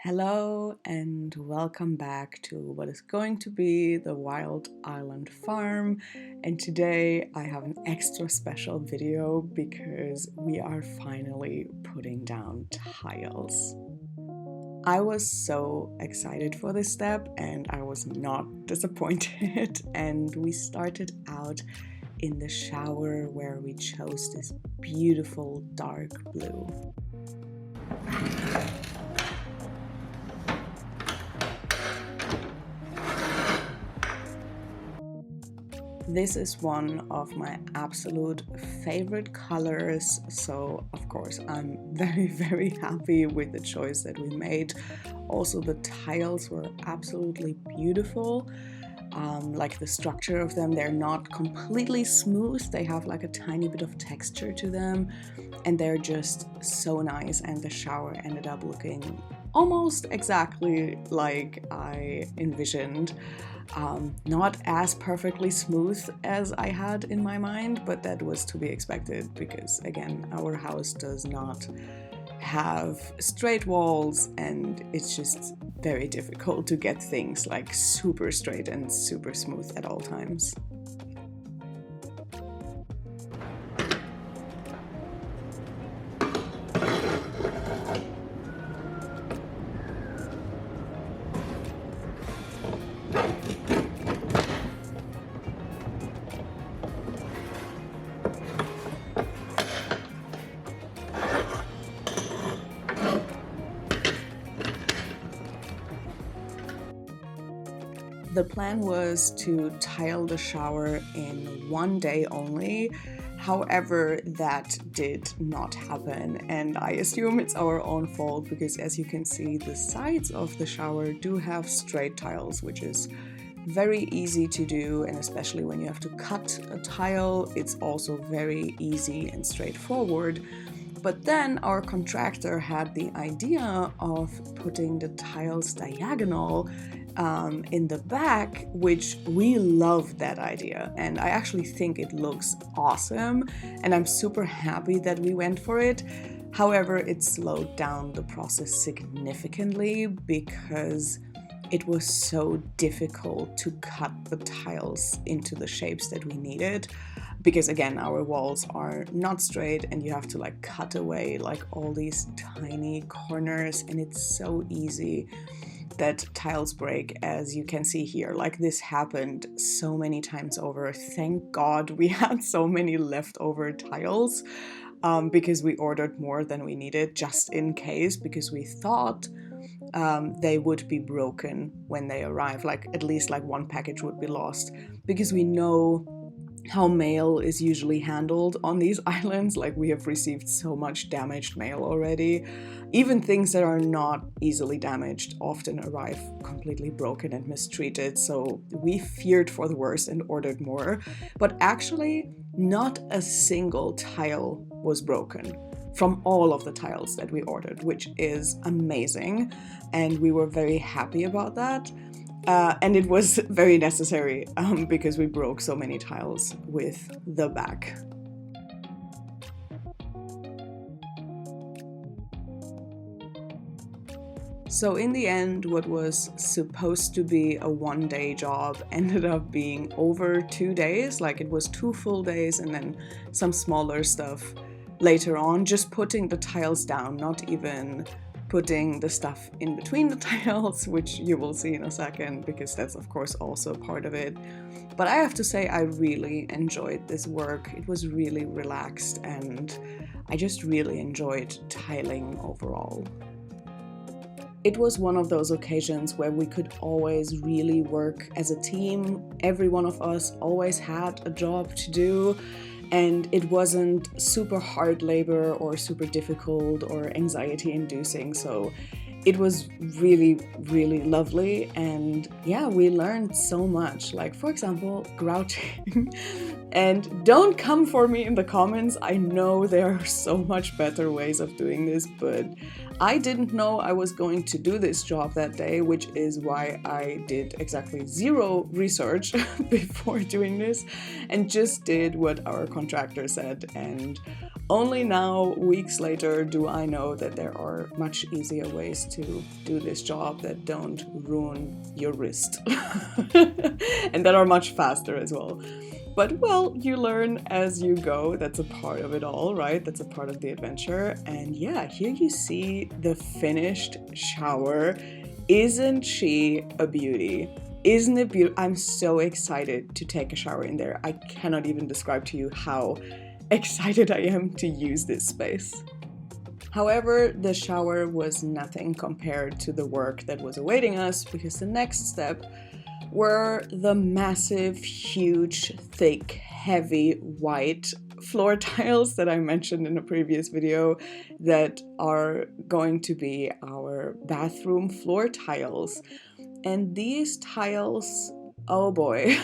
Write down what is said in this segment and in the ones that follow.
Hello and welcome back to what is going to be the Wild Island Farm, and today I have an extra special video because we are finally putting down tiles. I was so excited for this step and I was not disappointed and we started out in the shower where we chose this beautiful dark blue. This is one of my absolute favorite colors, so of course I'm very happy with the choice that we made. Also, the tiles were absolutely beautiful. Like the structure of them, they're not completely smooth, they have like a tiny bit of texture to them and they're just so nice, and the shower ended up looking almost exactly like I envisioned. Not as perfectly smooth as I had in my mind, but that was to be expected because again, our house does not have straight walls and it's just very difficult to get things like super straight and super smooth at all times. The plan was to tile the shower in one day only. However, that did not happen, and I assume it's our own fault because, as you can see, the sides of the shower do have straight tiles, which is very easy to do, and especially when you have to cut a tile, it's also very easy and straightforward. But then our contractor had the idea of putting the tiles diagonal in the back, which we love that idea, and I actually think it looks awesome and I'm super happy that we went for it. However, it slowed down the process significantly because it was so difficult to cut the tiles into the shapes that we needed, because again, our walls are not straight and you have to like cut away like all these tiny corners, and it's so easy that tiles break, as you can see here. Like, this happened so many times over. Thank God we had so many leftover tiles because we ordered more than we needed just in case, because we thought they would be broken when they arrive, like at least like one package would be lost, because we know how mail is usually handled on these islands. Like, we have received so much damaged mail already. Even things that are not easily damaged often arrive completely broken and mistreated, so we feared for the worst and ordered more. But actually, not a single tile was broken from all of the tiles that we ordered, which is amazing, and we were very happy about that. And it was very necessary because we broke so many tiles with the back. So in the end, what was supposed to be a one-day job ended up being over 2 days. Like, it was 2 full days and then some smaller stuff later on, just putting the tiles down, not even putting the stuff in between the tiles, which you will see in a second, because that's of course also part of it. But I have to say, I really enjoyed this work. It was really relaxed and I just really enjoyed tiling overall. It was one of those occasions where we could always really work as a team. Every one of us always had a job to do, and it wasn't super hard labor or super difficult or anxiety inducing. So it was really, really lovely. And yeah, we learned so much, like for example, grouting. And don't come for me in the comments. I know there are so much better ways of doing this, but I didn't know I was going to do this job that day, which is why I did exactly zero research before doing this and just did what our contractor said. And only now, weeks later, do I know that there are much easier ways to do this job that don't ruin your wrist and that are much faster as well. But well, you learn as you go. That's a part of it all, right? That's a part of the adventure. And yeah, here you see the finished shower. Isn't she a beauty? Isn't it beautiful? I'm so excited to take a shower in there. I cannot even describe to you how excited I am to use this space. However, the shower was nothing compared to the work that was awaiting us, because the next step were the massive, huge, thick, heavy, white floor tiles that I mentioned in a previous video that are going to be our bathroom floor tiles. And these tiles, oh boy.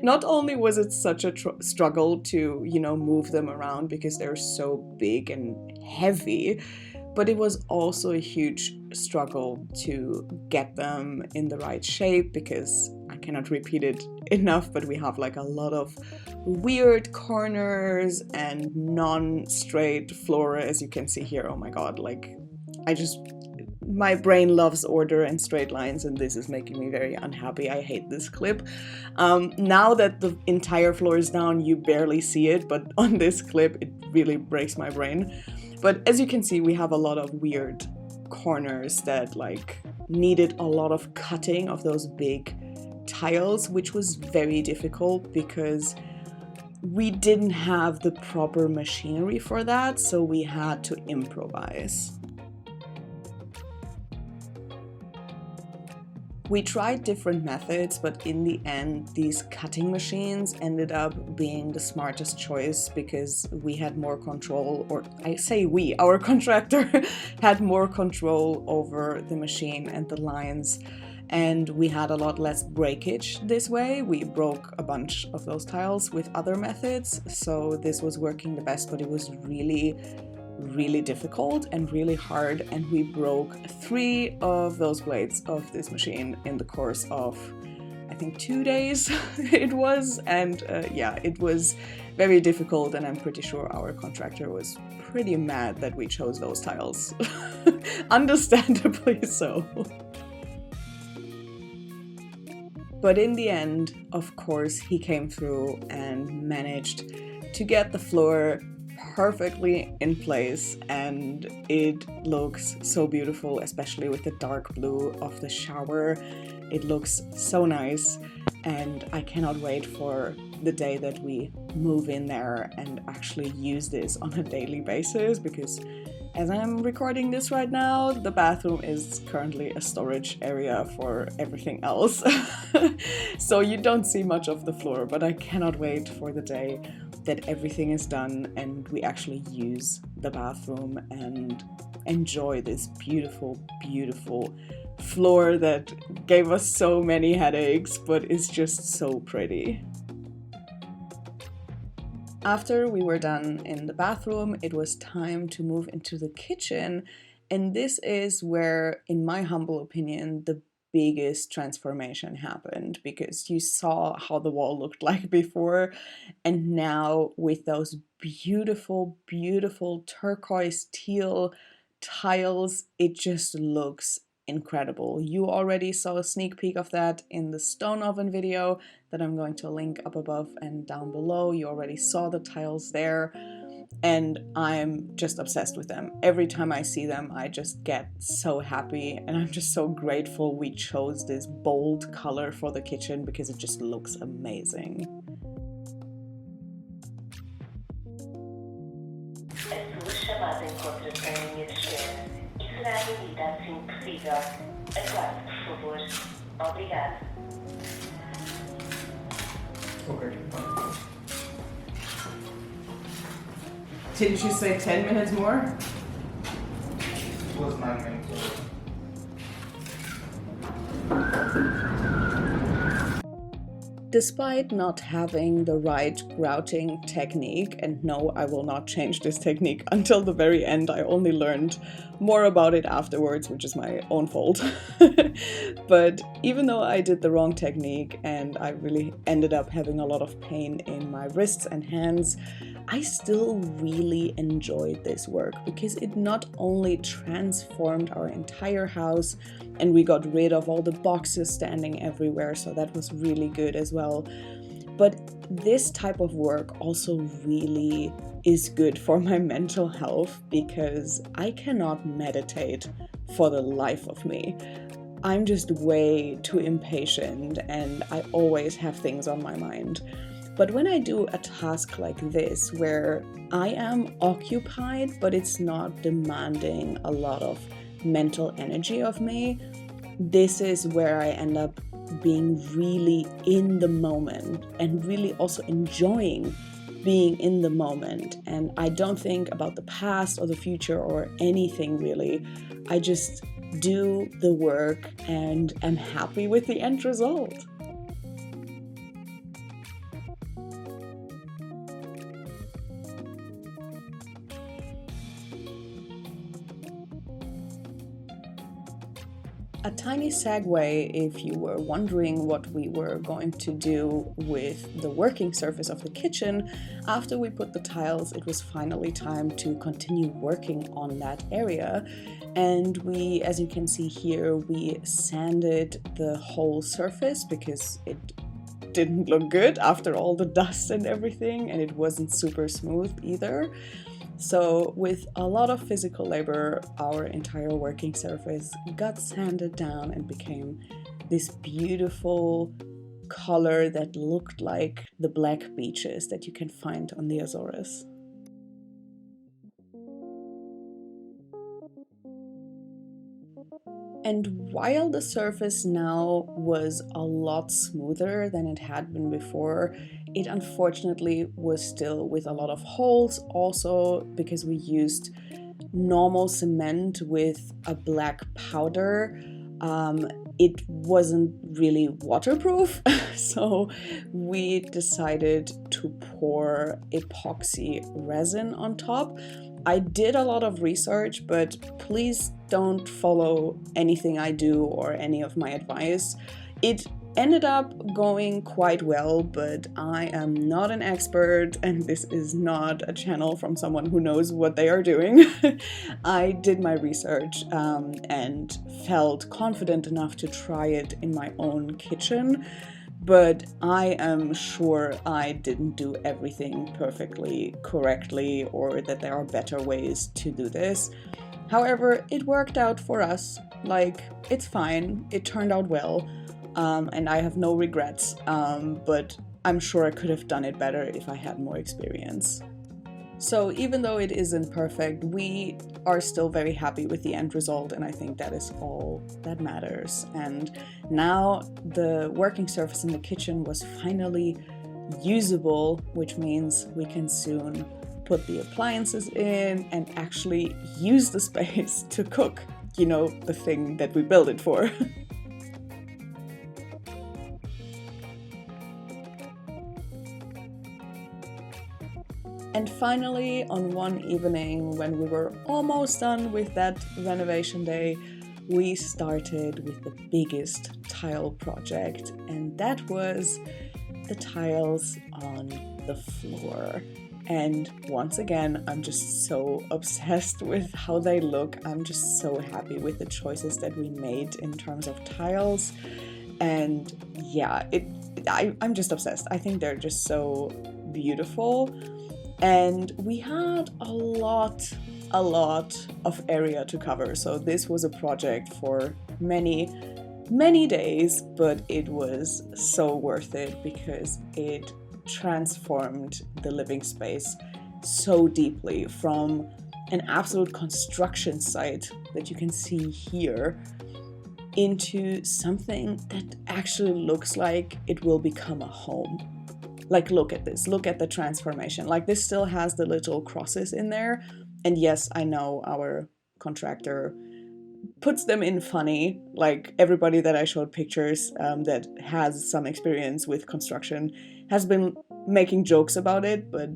Not only was it such a struggle to, move them around because they're so big and heavy, but it was also a huge struggle to get them in the right shape, because I cannot repeat it enough, but we have like a lot of weird corners and non-straight floor, as you can see here. Oh my god, like my brain loves order and straight lines, and this is making me very unhappy. I hate this clip. Now that the entire floor is down, you barely see it, but on this clip, it really breaks my brain. But as you can see, we have a lot of weird corners that needed a lot of cutting of those big tiles, which was very difficult because we didn't have the proper machinery for that, so we had to improvise. We tried different methods, but in the end, these cutting machines ended up being the smartest choice because we had more control, or I say we, our contractor had more control over the machine and the lines, and we had a lot less breakage this way. We broke a bunch of those tiles with other methods, so this was working the best, but it was really difficult and really hard, and we broke 3 of those blades of this machine in the course of, I think, 2 days it was, and yeah, it was very difficult, and I'm pretty sure our contractor was pretty mad that we chose those tiles. Understandably so. But in the end, of course, he came through and managed to get the floor perfectly in place, and it looks so beautiful, especially with the dark blue of the shower. It looks so nice, and I cannot wait for the day that we move in there and actually use this on a daily basis, because as I'm recording this right now, the bathroom is currently a storage area for everything else. So you don't see much of the floor, but I cannot wait for the day that everything is done and we actually use the bathroom and enjoy this beautiful, beautiful floor that gave us so many headaches, but is just so pretty. After we were done in the bathroom, it was time to move into the kitchen, and this is where, in my humble opinion, the biggest transformation happened, because you saw how the wall looked like before, and now with those beautiful, beautiful turquoise teal tiles, it just looks incredible. You already saw a sneak peek of that in the stone oven video that I'm going to link up above and down below. You already saw the tiles there, and I'm just obsessed with them. Every time I see them, I just get so happy, and I'm just so grateful we chose this bold color for the kitchen because it just looks amazing. A sua chamada encontra-se em linha de espera e será atendida assim que possível. Aguarde, por favor. Obrigada. Okay. Didn't you say 10 minutes more? It was 9 minutes. Despite not having the right grouting technique, and no, I will not change this technique until the very end. I only learned more about it afterwards, which is my own fault. But even though I did the wrong technique and I really ended up having a lot of pain in my wrists and hands, I still really enjoyed this work because it not only transformed our entire house and we got rid of all the boxes standing everywhere, so that was really good as well. But this type of work also really is good for my mental health because I cannot meditate for the life of me. I'm just way too impatient and I always have things on my mind. But when I do a task like this, where I am occupied, but it's not demanding a lot of mental energy of me, this is where I end up being really in the moment and really also enjoying being in the moment. And I don't think about the past or the future or anything really. I just do the work and am happy with the end result. A tiny segue if you were wondering what we were going to do with the working surface of the kitchen. After we put the tiles, it was finally time to continue working on that area. And we, as you can see here, we sanded the whole surface because it didn't look good after all the dust and everything, and it wasn't super smooth either. So with a lot of physical labor, our entire working surface got sanded down and became this beautiful color that looked like the black beaches that you can find on the Azores. And while the surface now was a lot smoother than it had been before, it unfortunately was still with a lot of holes, also because we used normal cement with a black powder. It wasn't really waterproof, so we decided to pour epoxy resin on top. I did a lot of research, but please don't follow anything I do or any of my advice. It ended up going quite well, but I am not an expert and this is not a channel from someone who knows what they are doing. I did my research and felt confident enough to try it in my own kitchen. But I am sure I didn't do everything perfectly correctly or that there are better ways to do this. However, it worked out for us. Like, it's fine. It turned out well. And I have no regrets. But I'm sure I could have done it better if I had more experience. So even though it isn't perfect, we are still very happy with the end result, and I think that is all that matters. And now the working surface in the kitchen was finally usable, which means we can soon put the appliances in and actually use the space to cook, you know, the thing that we built it for. And finally, on one evening when we were almost done with that renovation day, we started with the biggest tile project, and that was the tiles on the floor. And once again, I'm just so obsessed with how they look. I'm just so happy with the choices that we made in terms of tiles. And yeah, I'm just obsessed. I think they're just so beautiful. And we had a lot of area to cover. So this was a project for many days, but it was so worth it because it transformed the living space so deeply from an absolute construction site that you can see here into something that actually looks like it will become a home. Like, look at this, look at the transformation. Like, this still has the little crosses in there. And yes, I know our contractor puts them in funny. Like, everybody that I showed pictures that has some experience with construction has been making jokes about it, but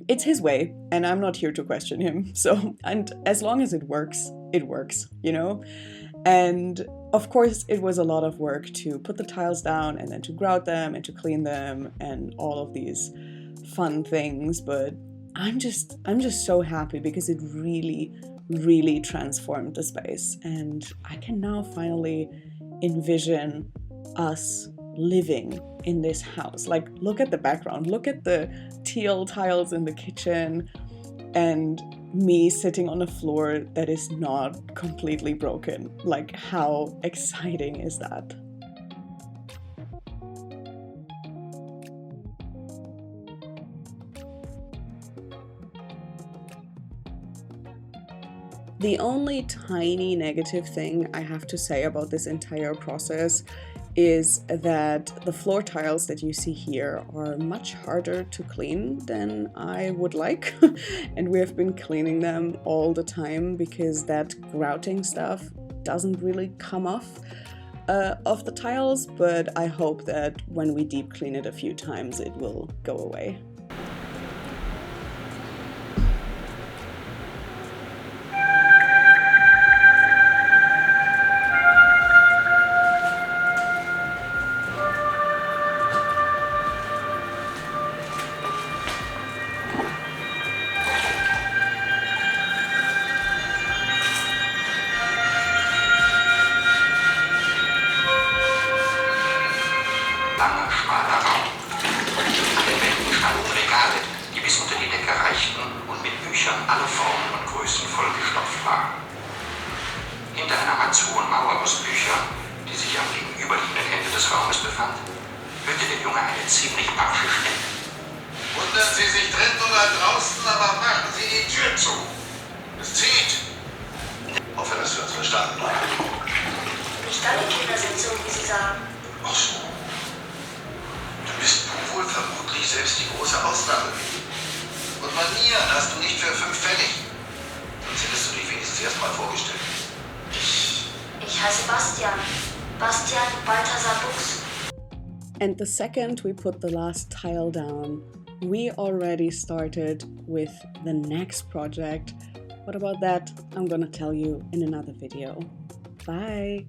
it's his way, and I'm not here to question him. So, and as long as it works, you know? And of course, it was a lot of work to put the tiles down and then to grout them and to clean them and all of these fun things. But I'm just so happy because it really transformed the space. And I can now finally envision us living in this house. Like, look at the background, look at the teal tiles in the kitchen, and me sitting on a floor that is not completely broken. Like, how exciting is that? The only tiny negative thing I have to say about this entire process is that the floor tiles that you see here are much harder to clean than I would like. And we have been cleaning them all the time because that grouting stuff doesn't really come off of the tiles, but I hope that when we deep clean it a few times, it will go away. Langer, schmaler Raum. An den Wänden standen Regale, die bis unter die Decke reichten und mit Büchern aller Formen und Größen vollgestopft waren. Hinter einer mannshohen Mauer aus Büchern, die sich am gegenüberliegenden Ende des Raumes befand, hörte der Junge eine ziemlich barsche Stimme. Wundern Sie sich drin oder draußen, aber machen Sie die Tür zu. Es zieht. Hoffe, dass wir uns verstanden haben. Nicht alle Kinder sind so, wie Sie sagen. Ach so. Du bist wohl vermutlich selbst die große Ausnahme. Und Manieren hast du nicht für 5 Pfennig. Sonst hättest du dich wenigstens erst mal vorgestellt. Ich heiße Bastian. Bastian Balthasar Buchs. And the second we put the last tile down, we already started with the next project. What about that? I'm gonna tell you in another video. Bye!